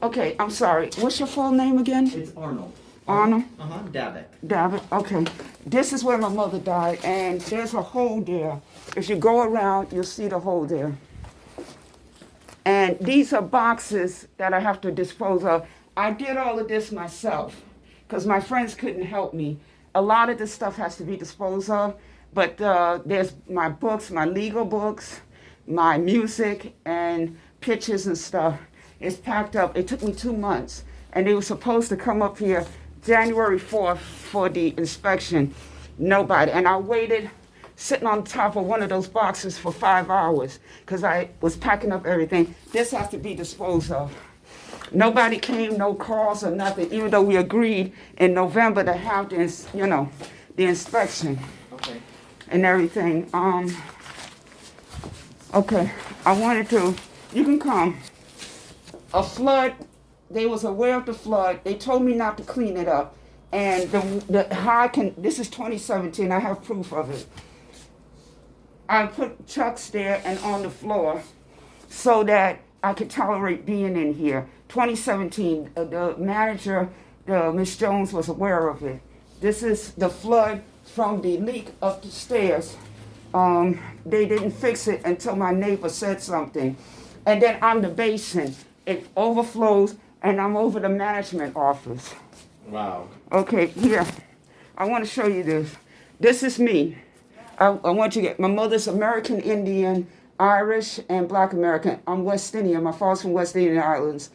Okay, I'm sorry. What's your full name again? It's Arnold. Arnold? Davick. David, okay. This is where my mother died, and there's a hole there. If you go around, you'll see the hole there. And these are boxes that I have to dispose of. I did all of this myself because my friends couldn't help me. A lot of this stuff has to be disposed of, but there's my books, my legal books, my music, and pictures and stuff. It's packed up. It took me 2 months, and they were supposed to come up here January 4th for the inspection. Nobody. And I waited sitting on top of one of those boxes for 5 hours because I was packing up everything. This has to be disposed of. Nobody came, no calls or nothing, even though we agreed in November to have the inspection. Okay. And everything. Okay, I wanted to, you can come. A flood, they was aware of the flood. They told me not to clean it up. And this is 2017, I have proof of it. I put chucks there and on the floor so that I could tolerate being in here. 2017, the manager, Miss Jones, was aware of it. This is the flood from the leak up the stairs. They didn't fix it until my neighbor said something. And then I'm the basin. It overflows, and I'm over the management office. Wow. Okay, here. I want to show you this. This is me. I want you to get, my mother's American Indian, Irish, and Black American. I'm West Indian. My father's from West Indian Islands.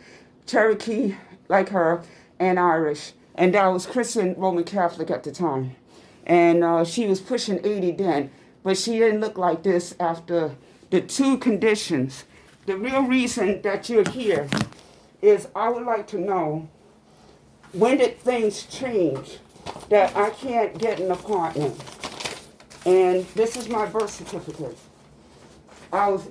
Cherokee, like her, and Irish. And I was Christian Roman Catholic at the time. And she was pushing 80 then. But she didn't look like this after the 2 conditions. The real reason that you're here is I would like to know, when did things change that I can't get an apartment? And this is my birth certificate. Now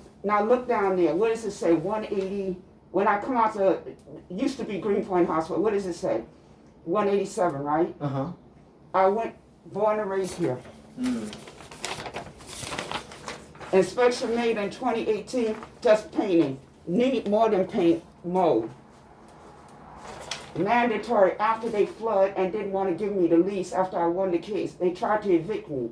look down there. What does it say? 180. When I come out to, it used to be Greenpoint Hospital. What does it say? 187, right? Uh-huh. I went, born and raised here. Mm. Inspection made in 2018, just painting. Need more than paint, mold. Mandatory after they flood and didn't want to give me the lease after I won the case. They tried to evict me.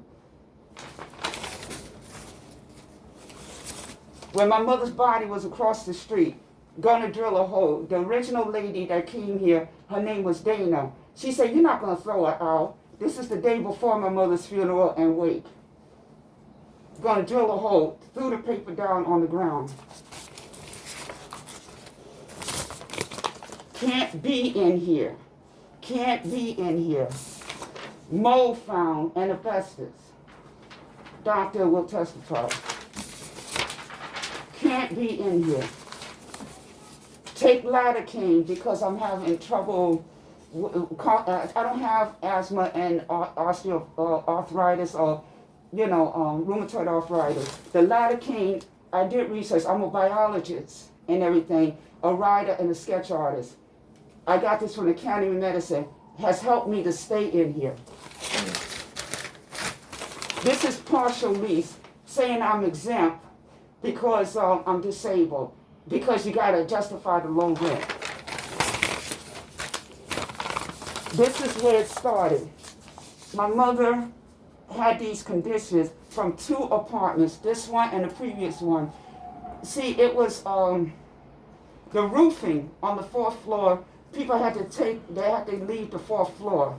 When my mother's body was across the street, gonna drill a hole, the original lady that came here, her name was Dana. She said, "You're not gonna throw her out. This is the day before my mother's funeral and wake." Gonna drill a hole, threw the paper down on the ground. Can't be in here. Can't be in here. Mold found and asbestos. Doctor will testify. Can't be in here. Take lidocaine because I'm having trouble. I don't have asthma and osteoarthritis or rheumatoid arthritis. The lidocaine, I did research. I'm a biologist and everything, a writer and a sketch artist. I got this from the Academy of Medicine. Has helped me to stay in here. This is partial lease, saying I'm exempt because I'm disabled. Because you gotta justify the low rent. This is where it started. My mother had these conditions from 2 apartments, this one and the previous one. See, it was the roofing on the 4th floor. People had to leave the 4th floor.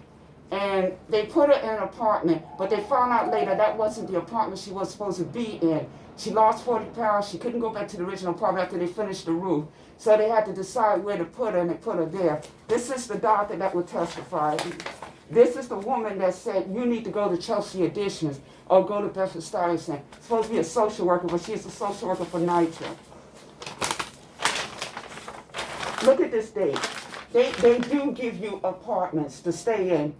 And they put her in an apartment, but they found out later that wasn't the apartment she was supposed to be in. She lost 40 pounds. She couldn't go back to the original apartment after they finished the roof. So they had to decide where to put her, and they put her there. This is the doctor that would testify. This is the woman that said, "You need to go to Chelsea Additions or go to Bedford Stuyvesant." Supposed to be a social worker, but she's a social worker for NYCHA. Look at this date. They do give you apartments to stay in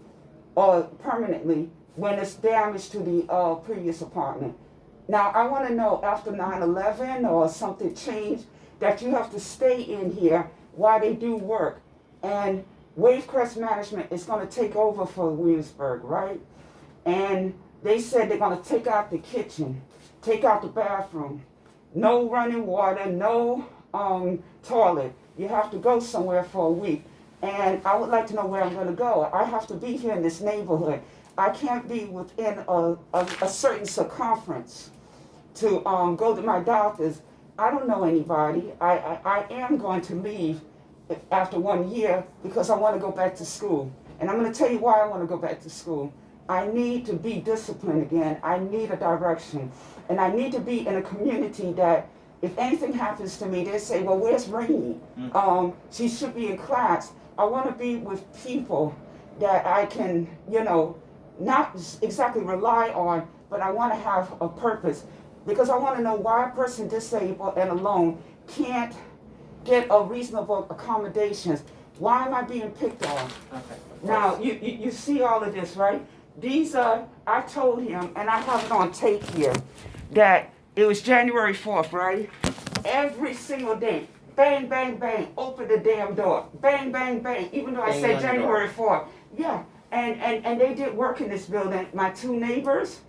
or permanently when it's damage to the previous apartment. Now, I want to know, after 9/11 or something changed, that you have to stay in here while they do work. And Wavecrest Management is going to take over for Williamsburg, right? And they said they're going to take out the kitchen, take out the bathroom. No running water, no toilet. you have to go somewhere for a week. And I would like to know where I'm gonna go. I have to be here in this neighborhood. I can't be within a certain circumference to go to my doctors. I don't know anybody. I am going to leave after 1 year because I want to go back to school. And I'm going to tell you why I want to go back to school. I need to be disciplined again. I need a direction. And I need to be in a community that if anything happens to me, they say, well, where's Rainey? She should be in class. I want to be with people that I can, not exactly rely on, but I want to have a purpose. Because I want to know why a person disabled and alone can't get a reasonable accommodations. Why am I being picked on? Okay. Now, you see all of this, right? These are, I told him, and I have it on tape here, that it was January 4th, right? Every single day, bang, bang, bang, open the damn door. Bang, bang, bang, even though I Bang said on the January door. 4th. Yeah, and they did work in this building, my two neighbors,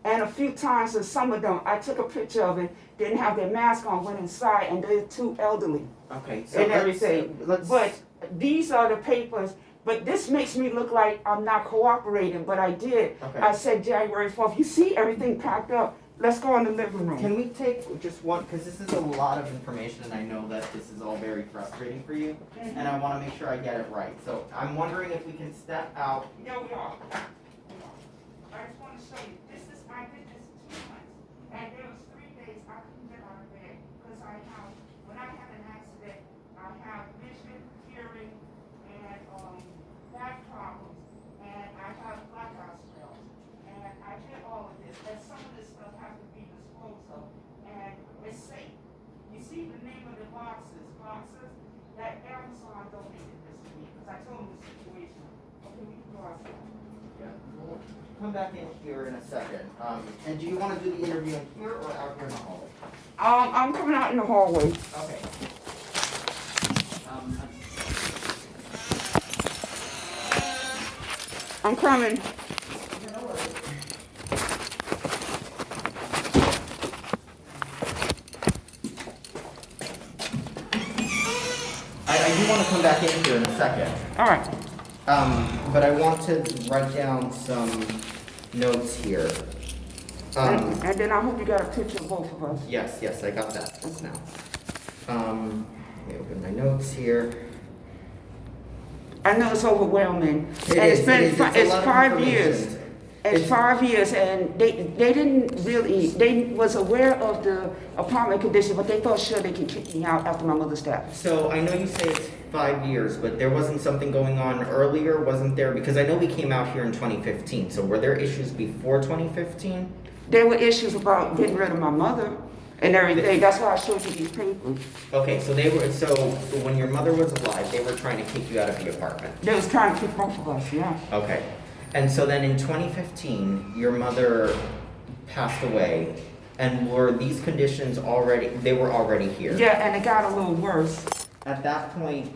and a few times, and some of them, I took a picture of it, didn't have their mask on, went inside, and they're too elderly Okay. So and everything. Let's. But these are the papers. But this makes me look like I'm not cooperating, but I did. Okay. I said January 4th. You see everything packed up. Let's go in the living room. Can we take just one, because this is a lot of information, and I know that this is all very frustrating for you, and I want to make sure I get it right. So I'm wondering if we can step out. Yeah, we are. I just want to show you. I did this 2 months, and there was 3 days I couldn't get out of bed because when I had an accident, I have vision, hearing, and back problems, and I have blackout spells, and I did all of this, and some of this stuff has to be disposed of, and it's safe. You see the name of the boxes, that Amazon donated this to me because I told them the situation. Okay, we can go outside. Yeah. We'll come back in here in a second. And do you want to do the interview in here or out here in the hallway? I'm coming out in the hallway. Okay. I'm coming. I do want to come back in here in a second. All right. But I want to write down some notes here. And then I hope you got a picture of both of us. Yes, I got that just now. Let me open my notes here. I know it's overwhelming. It And is, it's been it is. It's a it's lot of 5 information. years. It's It's- 5 years, and they didn't really, they was aware of the apartment condition, but they thought sure they could kick me out after my mother's death. So I know you say it's 5 years, but there wasn't something going on earlier, wasn't there? Because I know we came out here in 2015, so were there issues before 2015? There were issues about getting rid of my mother and everything. That's why I showed you these papers. Okay, so when your mother was alive, they were trying to kick you out of the apartment. They was trying to kick both of us, yeah. Okay. And so then in 2015, your mother passed away, and were these conditions already, they were already here? Yeah, and it got a little worse. At that point,